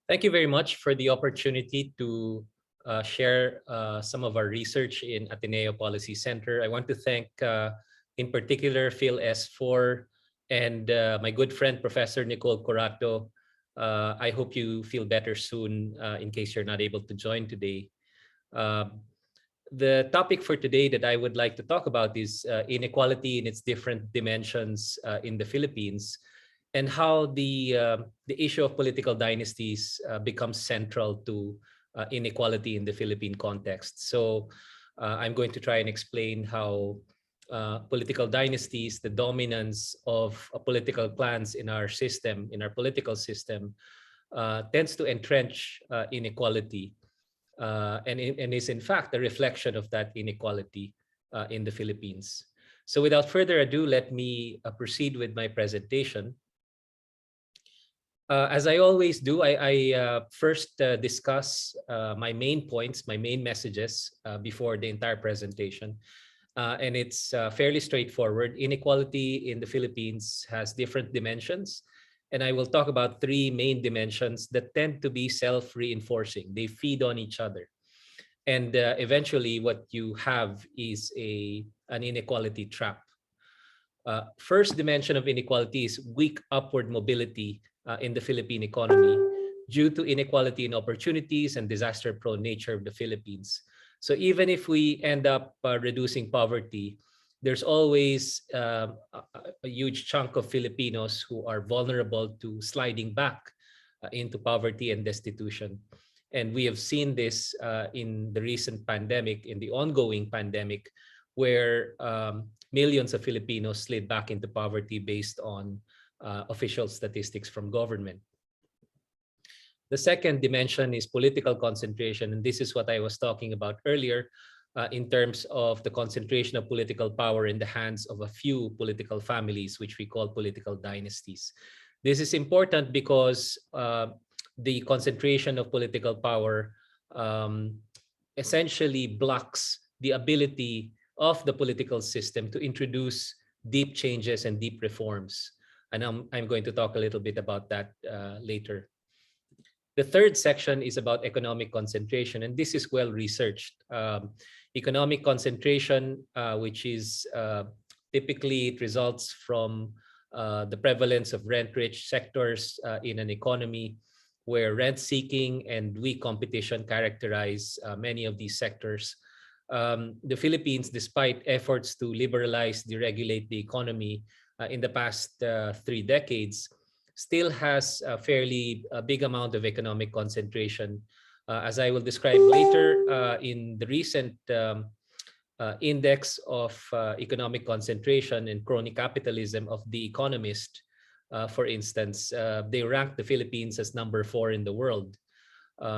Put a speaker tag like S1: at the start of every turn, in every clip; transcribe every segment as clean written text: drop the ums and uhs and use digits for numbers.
S1: Thank you very much for the opportunity to share some of our research in Ateneo Policy Center. I want to thank, in particular, Phil S4 and my good friend, Professor Nicole Corato. I hope you feel better soon in case you're not able to join today. The topic for today that I would like to talk about is inequality in its different dimensions in the Philippines, and how the issue of political dynasties becomes central to inequality in the Philippine context. So I'm going to try and explain how political dynasties, the dominance of political clans in our system, in our political system, tends to entrench inequality and is in fact a reflection of that inequality in the Philippines. So without further ado, let me proceed with my presentation. As I always do, I first discuss my main points, my main messages before the entire presentation. And it's fairly straightforward. Inequality in the Philippines has different dimensions. And I will talk about three main dimensions that tend to be self-reinforcing. They feed on each other. And eventually what you have is an inequality trap. First dimension of inequality is weak upward mobility in the Philippine economy due to inequality in opportunities and disaster-prone nature of the Philippines. So even if we end up reducing poverty, there's always a huge chunk of Filipinos who are vulnerable to sliding back into poverty and destitution. And we have seen this in the recent pandemic, in the ongoing pandemic, where millions of Filipinos slid back into poverty based on official statistics from government. The second dimension is political concentration, and this is what I was talking about earlier in terms of the concentration of political power in the hands of a few political families, which we call political dynasties. This is important because the concentration of political power essentially blocks the ability of the political system to introduce deep changes and deep reforms. And I'm going to talk a little bit about that later. The third section is about economic concentration, and this is well researched. Economic concentration, which is typically it results from the prevalence of rent-rich sectors in an economy where rent-seeking and weak competition characterize many of these sectors. The Philippines, despite efforts to liberalize, deregulate the economy in the past 3 decades, still has a fairly big amount of economic concentration. As I will describe later, in the recent index of economic concentration and crony capitalism of The Economist, for instance, they rank the Philippines as number 4 in the world.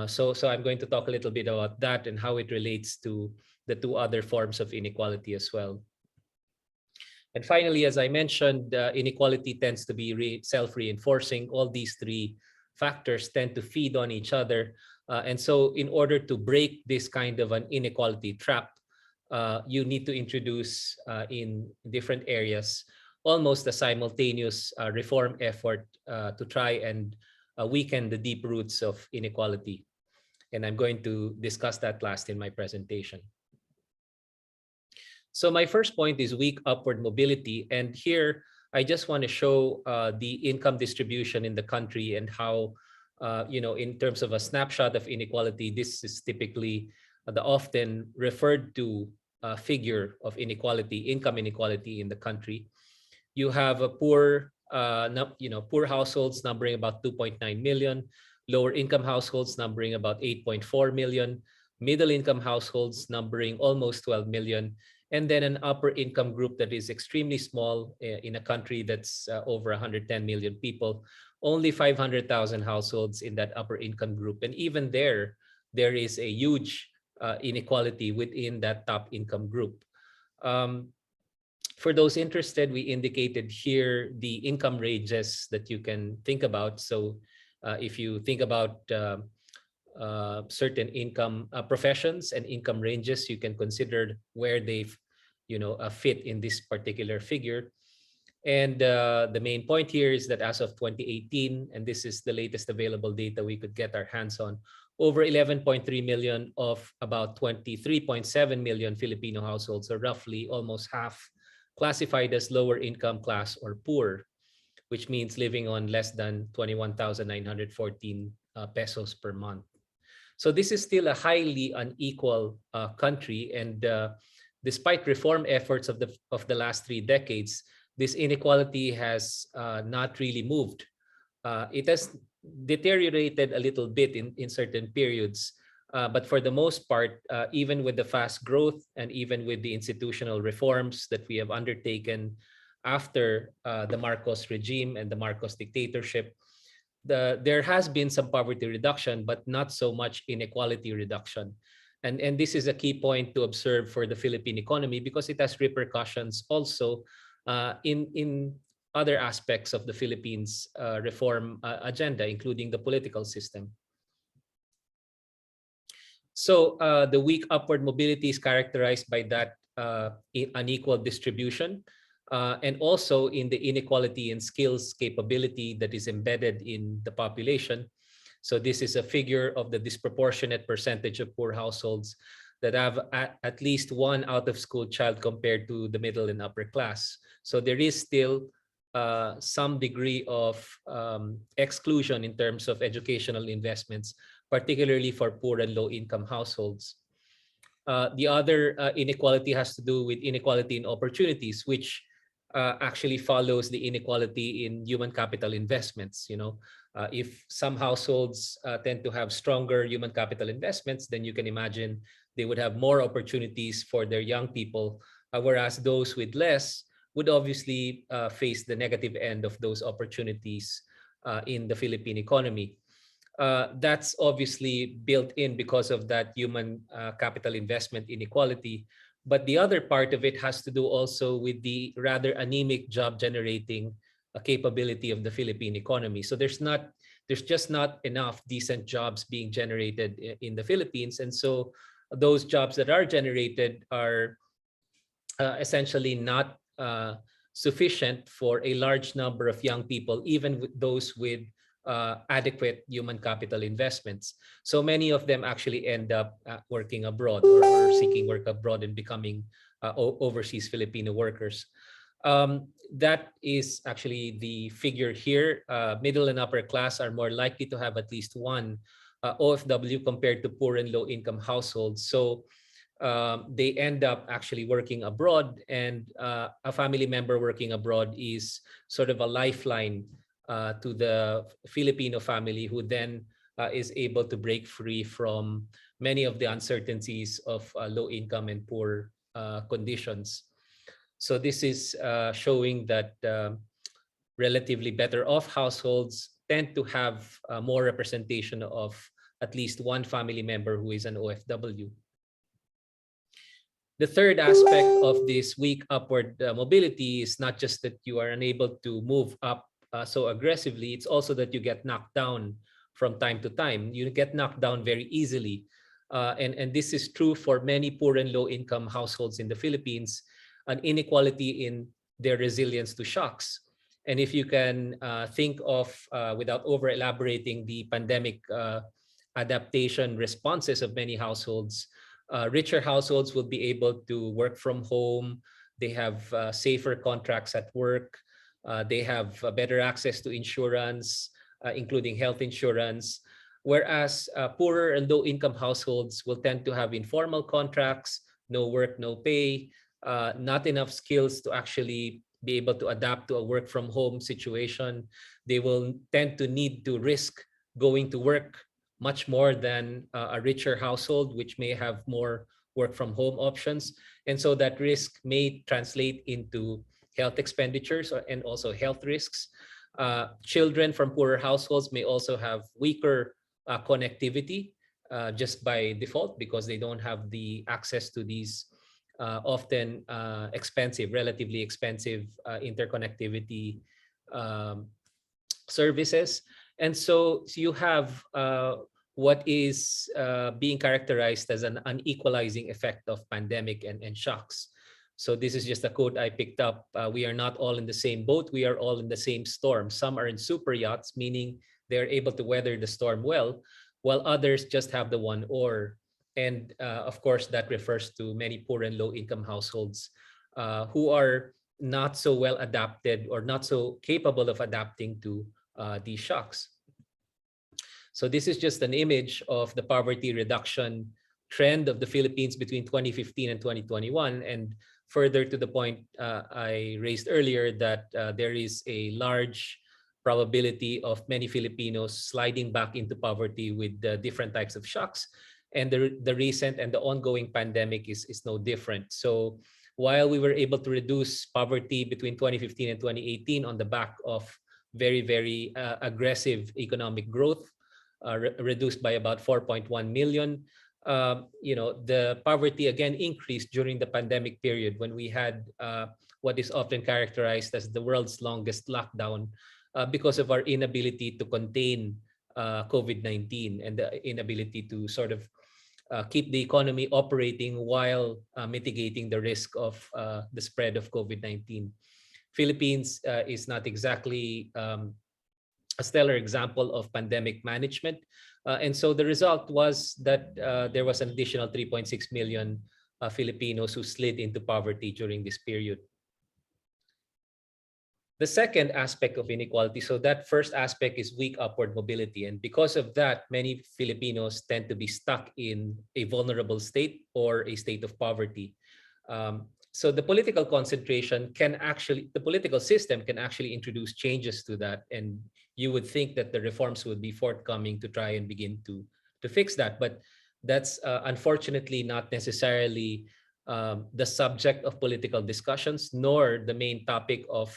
S1: So I'm going to talk a little bit about that and how it relates to the two other forms of inequality as well. And finally, as I mentioned, inequality tends to be self-reinforcing. All these three factors tend to feed on each other. And so in order to break this kind of an inequality trap, you need to introduce in different areas almost a simultaneous reform effort to try and weaken the deep roots of inequality. And I'm going to discuss that last in my presentation. So my first point is weak upward mobility. And here, I just want to show the income distribution in the country and how, in terms of a snapshot of inequality, this is typically the often referred to figure of inequality, income inequality in the country. You have a poor households numbering about 2.9 million, lower income households numbering about 8.4 million, middle income households numbering almost 12 million, and then an upper income group that is extremely small in a country that's over 110 million people, only 500,000 households in that upper income group. And even there is a huge inequality within that top income group. For those interested, we indicated here the income ranges that you can think about. So if you think about certain income professions and income ranges, you can consider where they fit in this particular figure. And the main point here is that as of 2018, and this is the latest available data we could get our hands on, over 11.3 million of about 23.7 million Filipino households, or roughly almost half, classified as lower income class or poor, which means living on less than 21,914 pesos per month. So this is still a highly unequal country, and despite reform efforts of the last 3 decades, this inequality has not really moved. It has deteriorated a little bit in certain periods, but for the most part, even with the fast growth and even with the institutional reforms that we have undertaken after the Marcos regime and the Marcos dictatorship, there has been some poverty reduction, but not so much inequality reduction. And this is a key point to observe for the Philippine economy, because it has repercussions also in other aspects of the Philippines reform agenda, including the political system. So the weak upward mobility is characterized by that unequal distribution, and also in the inequality in skills capability that is embedded in the population. So this is a figure of the disproportionate percentage of poor households that have at least one out-of-school child compared to the middle and upper class. So there is still some degree of exclusion in terms of educational investments, particularly for poor and low-income households. The other inequality has to do with inequality in opportunities, which actually follows the inequality in human capital investments. If some households tend to have stronger human capital investments, then you can imagine they would have more opportunities for their young people, whereas those with less would obviously face the negative end of those opportunities in the Philippine economy. That's obviously built in because of that human capital investment inequality. But the other part of it has to do also with the rather anemic job generating capability of the Philippine economy. So there's just not enough decent jobs being generated in the Philippines. And so those jobs that are generated are essentially not sufficient for a large number of young people, even with those with adequate human capital investments. So many of them actually end up working abroad, or seeking work abroad and becoming overseas Filipino workers. That is actually the figure here. Middle and upper class are more likely to have at least one OFW compared to poor and low income households. So they end up actually working abroad, and a family member working abroad is sort of a lifeline to the Filipino family, who then is able to break free from many of the uncertainties of low income and poor conditions. So this is showing that relatively better off households tend to have more representation of at least one family member who is an OFW. The third aspect of this weak upward mobility is not just that you are unable to move up so aggressively, it's also that you get knocked down from time to time. You get knocked down very easily. And this is true for many poor and low income households in the Philippines, an inequality in their resilience to shocks. And if you can think of, without over elaborating, the pandemic adaptation responses of many households, richer households will be able to work from home. They have safer contracts at work. They have better access to insurance, including health insurance, whereas poorer and low-income households will tend to have informal contracts, no work, no pay, not enough skills to actually be able to adapt to a work-from-home situation. They will tend to need to risk going to work much more than a richer household, which may have more work-from-home options. And so that risk may translate into health expenditures and also health risks. Children from poorer households may also have weaker connectivity just by default, because they don't have the access to these often expensive, relatively expensive interconnectivity services. And so you have what is being characterized as an unequalizing effect of pandemic and shocks. So this is just a quote I picked up. We are not all in the same boat. We are all in the same storm. Some are in super yachts, meaning they're able to weather the storm well, while others just have the one oar. And of course, that refers to many poor and low income households who are not so well adapted or not so capable of adapting to these shocks. So this is just an image of the poverty reduction trend of the Philippines between 2015 and 2021. And further to the point I raised earlier, that there is a large probability of many Filipinos sliding back into poverty with different types of shocks. And the recent and the ongoing pandemic is no different. So while we were able to reduce poverty between 2015 and 2018 on the back of very, very aggressive economic growth, reduced by about 4.1 million. The poverty again increased during the pandemic period when we had what is often characterized as the world's longest lockdown because of our inability to contain COVID-19 and the inability to sort of keep the economy operating while mitigating the risk of the spread of COVID-19. Philippines is not exactly a stellar example of pandemic management. And so the result was that there was an additional 3.6 million Filipinos who slid into poverty during this period. The second aspect of inequality, so that first aspect is weak upward mobility. And because of that, many Filipinos tend to be stuck in a vulnerable state or a state of poverty. So the political the political system can actually introduce changes to that. And you would think that the reforms would be forthcoming to try and begin to fix that. But that's unfortunately not necessarily the subject of political discussions, nor the main topic of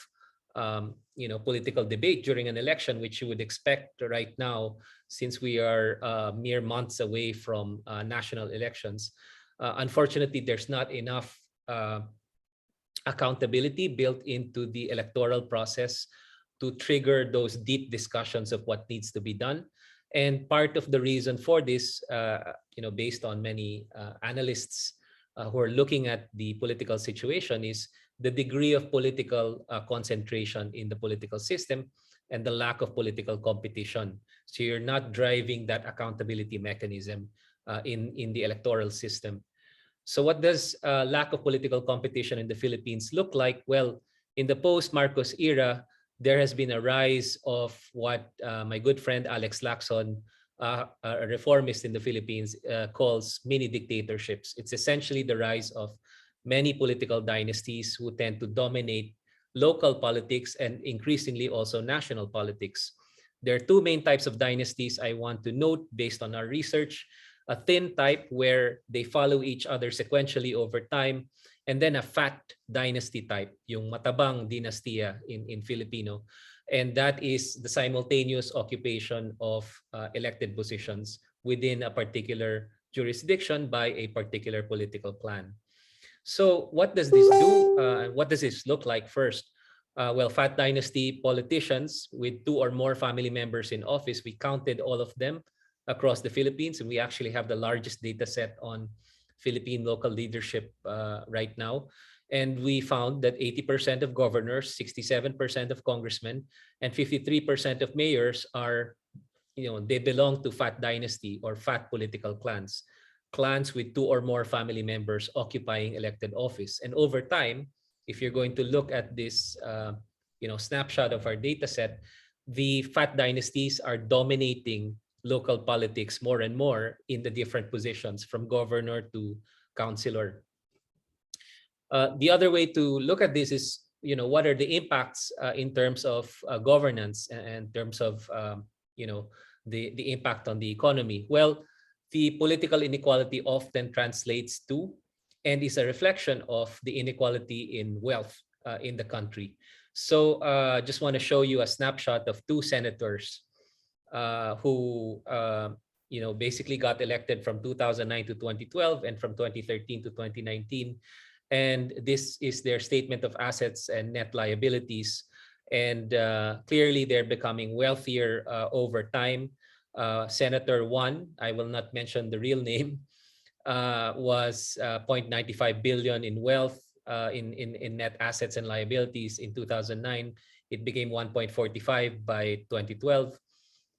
S1: political debate during an election, which you would expect right now, since we are mere months away from national elections. Unfortunately, there's not enough accountability built into the electoral process to trigger those deep discussions of what needs to be done. And part of the reason for this, based on many analysts who are looking at the political situation, is the degree of political concentration in the political system and the lack of political competition. So you're not driving that accountability mechanism in the electoral system. So what does lack of political competition in the Philippines look like? Well, in the post-Marcos era, there has been a rise of what my good friend Alex Lacson, a reformist in the Philippines, calls mini-dictatorships. It's essentially the rise of many political dynasties who tend to dominate local politics and increasingly also national politics. There are two main types of dynasties I want to note based on our research: a thin type where they follow each other sequentially over time, and then a fat dynasty type, yung matabang dinastiya in Filipino. And that is the simultaneous occupation of elected positions within a particular jurisdiction by a particular political clan. So what does this do? What does this look like first? Well, fat dynasty politicians with two or more family members in office, we counted all of them across the Philippines, and we actually have the largest data set on Philippine local leadership right now. And we found that 80% of governors, 67% of congressmen, and 53% of mayors are, they belong to fat dynasty or fat political clans with two or more family members occupying elected office. And over time, if you're going to look at this, snapshot of our data set, the fat dynasties are dominating local politics more and more in the different positions from governor to councilor. The other way to look at this is, what are the impacts in terms of governance and in terms of, the impact on the economy? Well, the political inequality often translates to and is a reflection of the inequality in wealth in the country. So just want to show you a snapshot of two senators who basically got elected from 2009 to 2012 and from 2013 to 2019. And this is their statement of assets and net liabilities. And clearly they're becoming wealthier over time. Senator 1, I will not mention the real name, was 0.95 billion in wealth. in net assets and liabilities in 2009. It became 1.45 by 2012.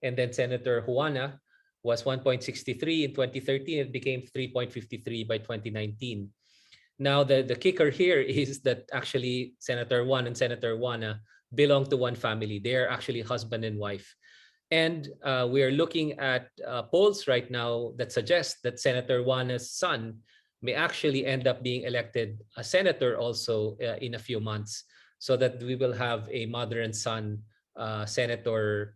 S1: And then Senator Juana was 1.63 in 2013. It became 3.53 by 2019. Now, the kicker here is that actually Senator Juan and Senator Juana belong to one family. They are actually husband and wife. And we are looking at polls right now that suggest that Senator Juana's son may actually end up being elected a senator also in a few months, so that we will have a mother and son senator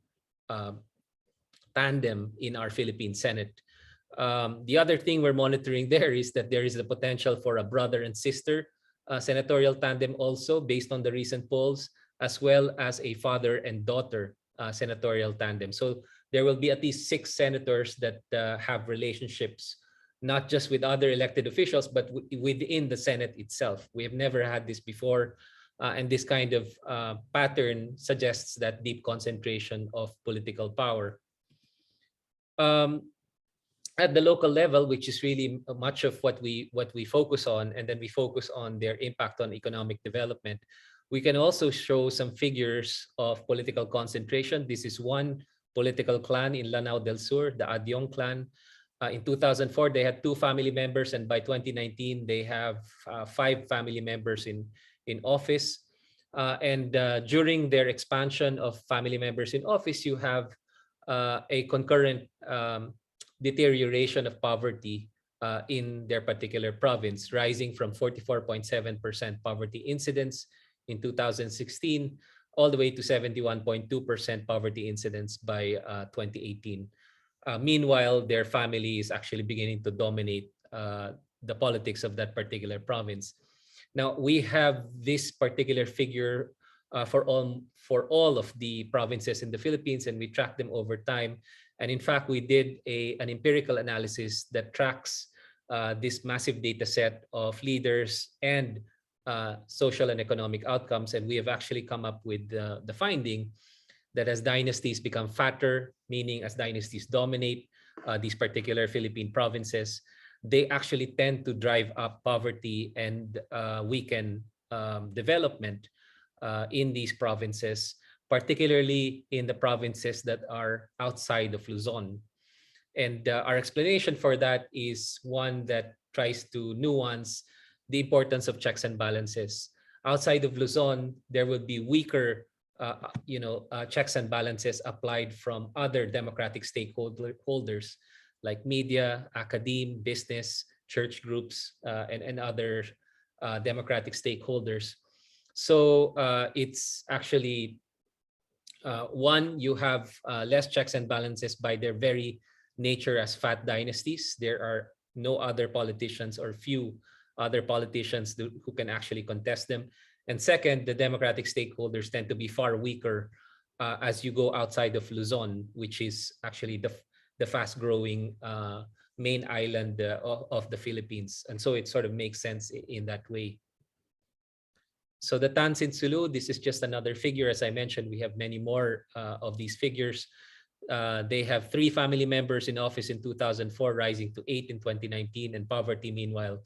S1: tandem in our Philippine Senate. The other thing we're monitoring there is that there is the potential for a brother and sister senatorial tandem also, based on the recent polls, as well as a father and daughter senatorial tandem. So there will be at least 6 senators that have relationships, not just with other elected officials, but within the Senate itself. We have never had this before. And this kind of pattern suggests that deep concentration of political power. At the local level, which is really much of what we focus on, and then we focus on their impact on economic development, we can also show some figures of political concentration. This is one political clan in Lanao del Sur, the Adiong clan. In 2004, they had 2 family members, and by 2019, they have 5 family members in office. And during their expansion of family members in office, you have a concurrent deterioration of poverty in their particular province, rising from 44.7% poverty incidence in 2016 all the way to 71.2% poverty incidence by 2018. Meanwhile, their family is actually beginning to dominate the politics of that particular province. Now, we have this particular figure for all of the provinces in the Philippines, and we track them over time. And in fact, we did an empirical analysis that tracks this massive data set of leaders and social and economic outcomes. And we have actually come up with the finding that as dynasties become fatter, meaning as dynasties dominate these particular Philippine provinces, they actually tend to drive up poverty and weaken development in these provinces, particularly in the provinces that are outside of Luzon. And our explanation for that is one that tries to nuance the importance of checks and balances. Outside of Luzon, there will be weaker checks and balances applied from other democratic stakeholders like media, academe, business, church groups, and other democratic stakeholders. So it's actually one, you have less checks and balances by their very nature as fat dynasties. There are no other politicians or few other politicians who can actually contest them. And second, the democratic stakeholders tend to be far weaker as you go outside of Luzon, which is actually the fast-growing main island of the Philippines. And so it sort of makes sense in that way. So the Tansin Sulu, this is just another figure. As I mentioned, we have many more of these figures. They have 3 family members in office in 2004, rising to 8 in 2019. And poverty, meanwhile,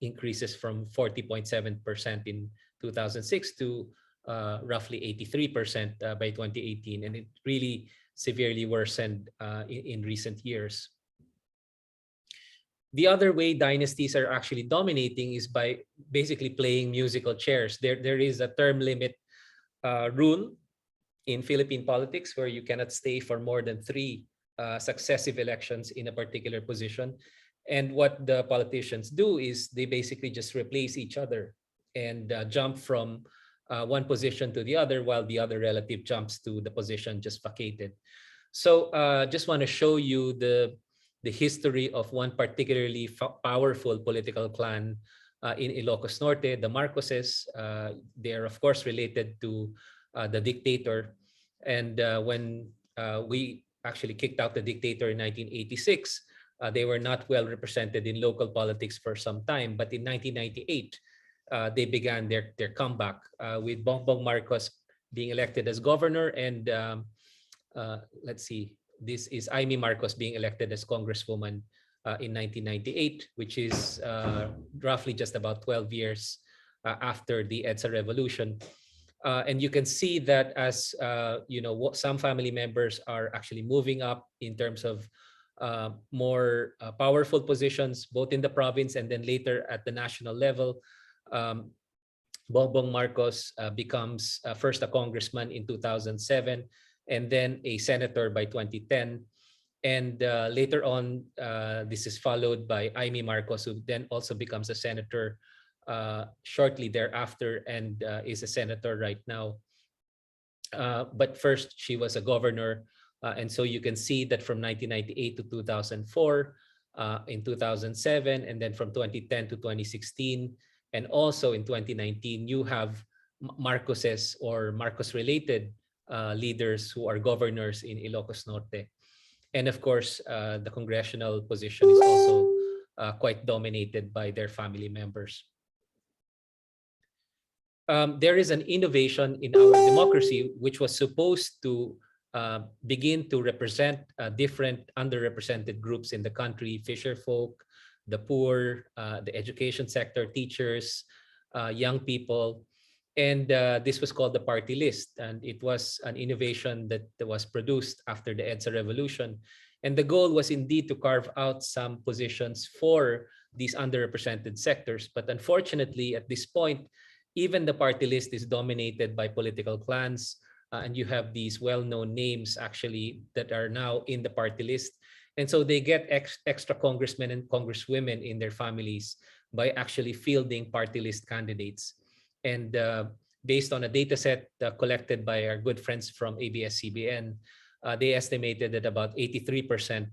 S1: increases from 40.7% in 2006 to roughly 83% by 2018. And it really severely worsened in recent years. The other way dynasties are actually dominating is by basically playing musical chairs. There is a term limit rule in Philippine politics where you cannot stay for more than 3 successive elections in a particular position. And what the politicians do is they basically just replace each other and jump from one position to the other while the other relative jumps to the position just vacated. So just want to show you the history of one particularly powerful political clan in Ilocos Norte, the Marcoses. They are, of course, related to the dictator. And when we actually kicked out the dictator in 1986, they were not well represented in local politics for some time. But in 1998, they began their comeback with Bongbong Marcos being elected as governor. And let's see, this is Amy Marcos being elected as congresswoman in 1998, which is roughly just about 12 years after the EDSA revolution. And you can see that as some family members are actually moving up in terms of more powerful positions, both in the province and then later at the national level. Um, Bongbong Marcos becomes first a congressman in 2007 and then a senator by 2010. And later on, this is followed by Amy Marcos, who then also becomes a senator shortly thereafter and is a senator right now. But first, she was a governor. And so you can see that from 1998 to 2004, in 2007, and then from 2010 to 2016, and also in 2019, you have Marcoses or Marcos-related leaders who are governors in Ilocos Norte. And of course, the congressional position is also quite dominated by their family members. There is an innovation in our democracy, which was supposed to begin to represent different underrepresented groups in the country: fisher folk, the poor, the education sector, teachers, young people. And this was called the party list. And it was an innovation that was produced after the EDSA revolution. And the goal was indeed to carve out some positions for these underrepresented sectors. But unfortunately, at this point, even the party list is dominated by political clans. And you have these well-known names actually that are now in the party list. And so they get extra congressmen and congresswomen in their families by actually fielding party list candidates. And based on a data set collected by our good friends from ABS-CBN, they estimated that about 83%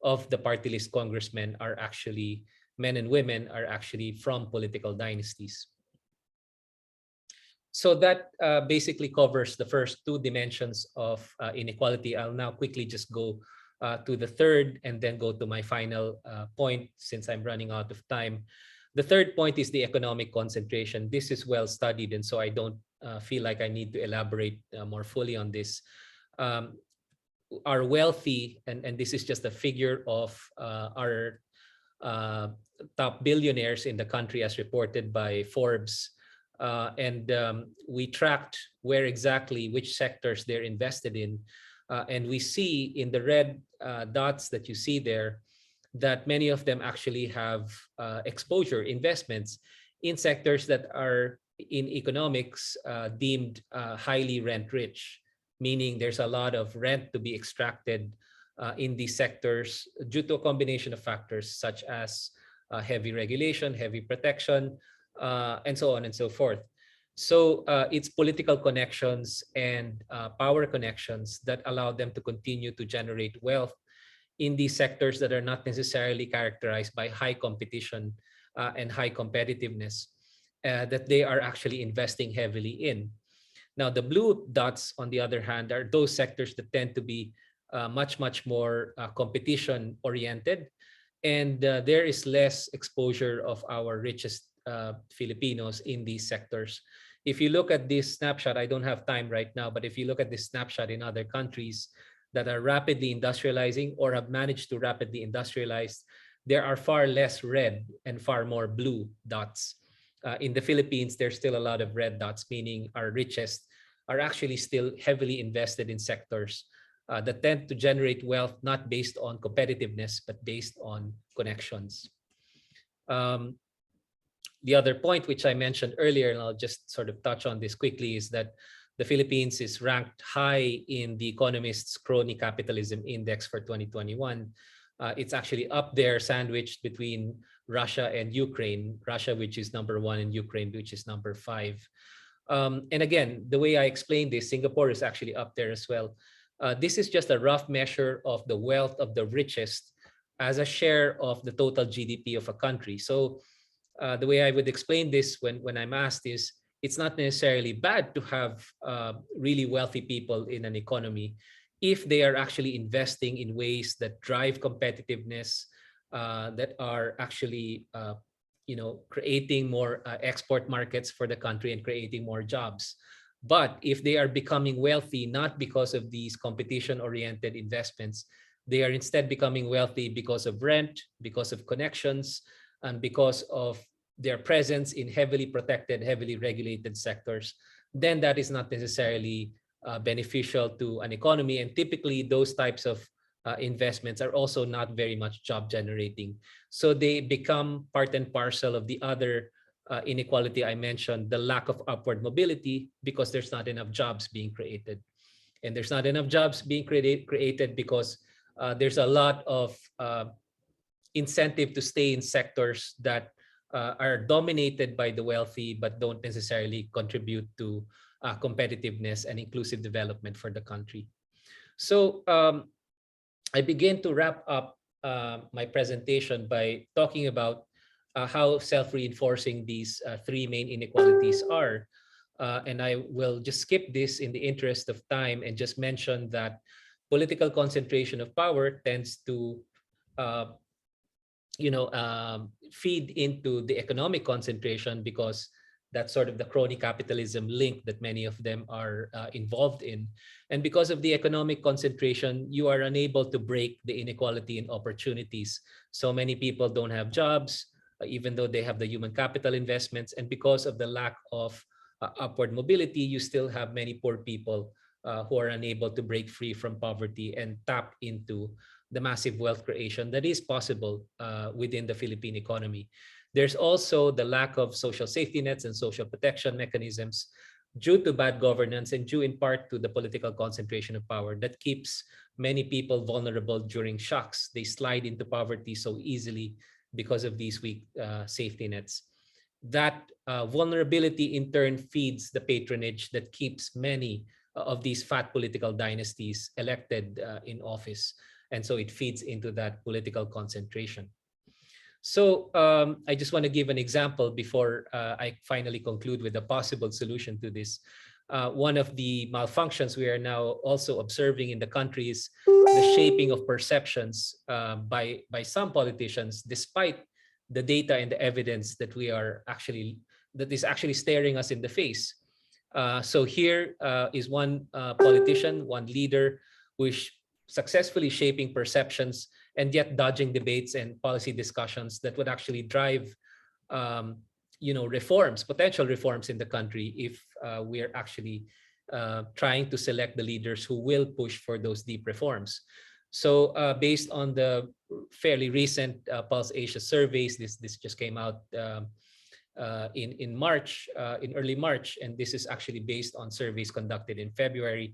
S1: of the party list congressmen are actually, men and women, are actually from political dynasties. So that basically covers the first two dimensions of inequality. I'll now quickly just go to the third and then go to my final point since I'm running out of time. The third point is the economic concentration. This is well studied, and so I don't feel like I need to elaborate more fully on this. Are wealthy, and this is just a figure of our top billionaires in the country as reported by Forbes. And we tracked where exactly, which sectors they're invested in. And we see in the red dots that you see there that many of them actually have exposure, investments in sectors that are in economics deemed highly rent rich, meaning there's a lot of rent to be extracted in these sectors due to a combination of factors such as heavy regulation, heavy protection, and so on and so forth. So it's political connections and power connections that allow them to continue to generate wealth in these sectors that are not necessarily characterized by high competition and high competitiveness that they are actually investing heavily in. Now, the blue dots, on the other hand, are those sectors that tend to be much more competition oriented, and there is less exposure of our richest Filipinos in these sectors. If you look at this snapshot, I don't have time right now, but if you look at this snapshot in other countries that are rapidly industrializing or have managed to rapidly industrialize, there are far less red and far more blue dots. In the Philippines, there's still a lot of red dots, meaning our richest are actually still heavily invested in sectors that tend to generate wealth not based on competitiveness, but based on connections. The other point, which I mentioned earlier, and I'll just sort of touch on this quickly, is that the Philippines is ranked high in the Economist's Crony Capitalism Index for 2021. It's actually up there, sandwiched between Russia and Ukraine. Russia, which is number 1, and Ukraine, which is number 5. And again, the way I explained this, Singapore is actually up there as well. This is just a rough measure of the wealth of the richest as a share of the total GDP of a country. So the way I would explain this when I'm asked is, it's not necessarily bad to have really wealthy people in an economy if they are actually investing in ways that drive competitiveness, that are actually creating more export markets for the country and creating more jobs. But if they are becoming wealthy not because of these competition-oriented investments, they are instead becoming wealthy because of rent, because of connections, and because of their presence in heavily protected, heavily regulated sectors, then that is not necessarily beneficial to an economy. And typically, those types of investments are also not very much job generating. So they become part and parcel of the other inequality I mentioned, the lack of upward mobility, because there's not enough jobs being created. And there's not enough jobs being created because there's a lot of incentive to stay in sectors that are dominated by the wealthy but don't necessarily contribute to competitiveness and inclusive development for the country. So I begin to wrap up my presentation by talking about how self-reinforcing these three main inequalities are. And I will just skip this in the interest of time and just mention that political concentration of power tends to uh, feed into the economic concentration, because that's sort of the crony capitalism link that many of them are involved in. And because of the economic concentration, you are unable to break the inequality in opportunities. So many people don't have jobs, even though they have the human capital investments. And because of the lack of upward mobility, you still have many poor people who are unable to break free from poverty and tap into the massive wealth creation that is possible within the Philippine economy. There's also the lack of social safety nets and social protection mechanisms due to bad governance and due in part to the political concentration of power that keeps many people vulnerable during shocks. They slide into poverty so easily because of these weak safety nets. That vulnerability in turn feeds the patronage that keeps many of these fat political dynasties elected in office. And so it feeds into that political concentration. So I just want to give an example before I finally conclude with a possible solution to this. One of the malfunctions we are now also observing in the country is the shaping of perceptions by some politicians, despite the data and the evidence that that is actually staring us in the face. So here is one politician, one leader, who is successfully shaping perceptions and yet dodging debates and policy discussions that would actually drive reforms, potential reforms in the country if we are actually trying to select the leaders who will push for those deep reforms. So based on the fairly recent Pulse Asia surveys, this just came out in March, in early March, and this is actually based on surveys conducted in February.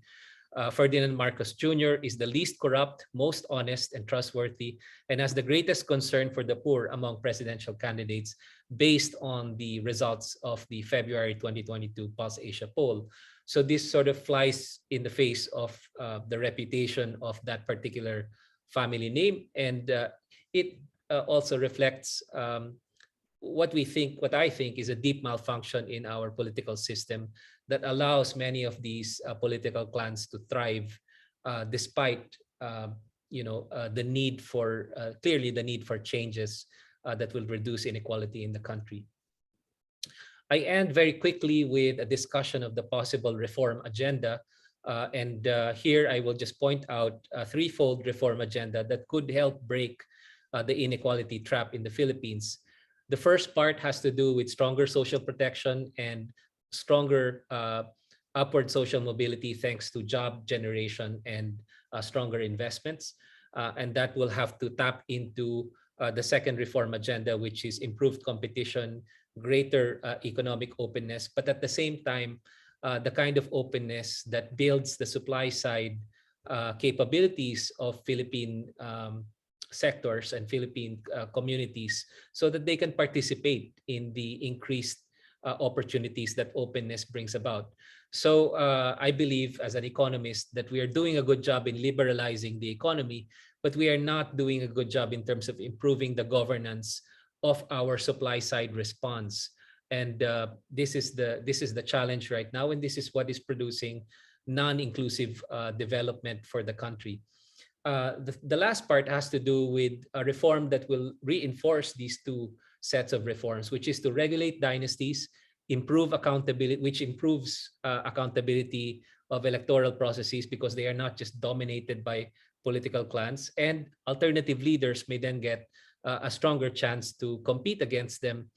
S1: Ferdinand Marcos Jr. is the least corrupt, most honest and trustworthy, and has the greatest concern for the poor among presidential candidates based on the results of the February 2022 Pulse Asia poll. So this sort of flies in the face of the reputation of that particular family name, and it also reflects what I think is a deep malfunction in our political system that allows many of these political clans to thrive despite the need for clearly the need for changes that will reduce inequality in the country. I end very quickly with a discussion of the possible reform agenda. And here I will just point out a threefold reform agenda that could help break the inequality trap in the Philippines. The first part has to do with stronger social protection and stronger upward social mobility thanks to job generation and stronger investments. And that will have to tap into the second reform agenda, which is improved competition, greater economic openness, but at the same time, the kind of openness that builds the supply side capabilities of Philippine sectors and Philippine communities so that they can participate in the increased opportunities that openness brings about. So I believe as an economist that we are doing a good job in liberalizing the economy, but we are not doing a good job in terms of improving the governance of our supply side response. And this is the challenge right now, and this is what is producing non-inclusive development for the country. The last part has to do with a reform that will reinforce these two sets of reforms, which is to regulate dynasties, improve accountability, which improves accountability of electoral processes because they are not just dominated by political clans, and alternative leaders may then get a stronger chance to compete against them.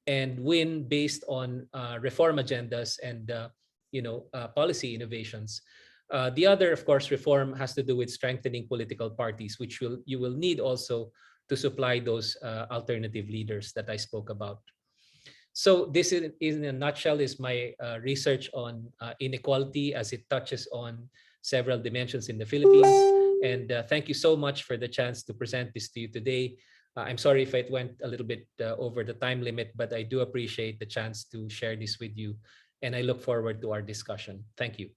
S1: and win based on reform agendas and policy innovations. The other, of course, reform has to do with strengthening political parties, which you will need also to supply those alternative leaders that I spoke about. So this, in a nutshell, is my research on inequality as it touches on several dimensions in the Philippines. And thank you so much for the chance to present this to you today. I'm sorry if it went a little bit over the time limit, but I do appreciate the chance to share this with you. And I look forward to our discussion. Thank you.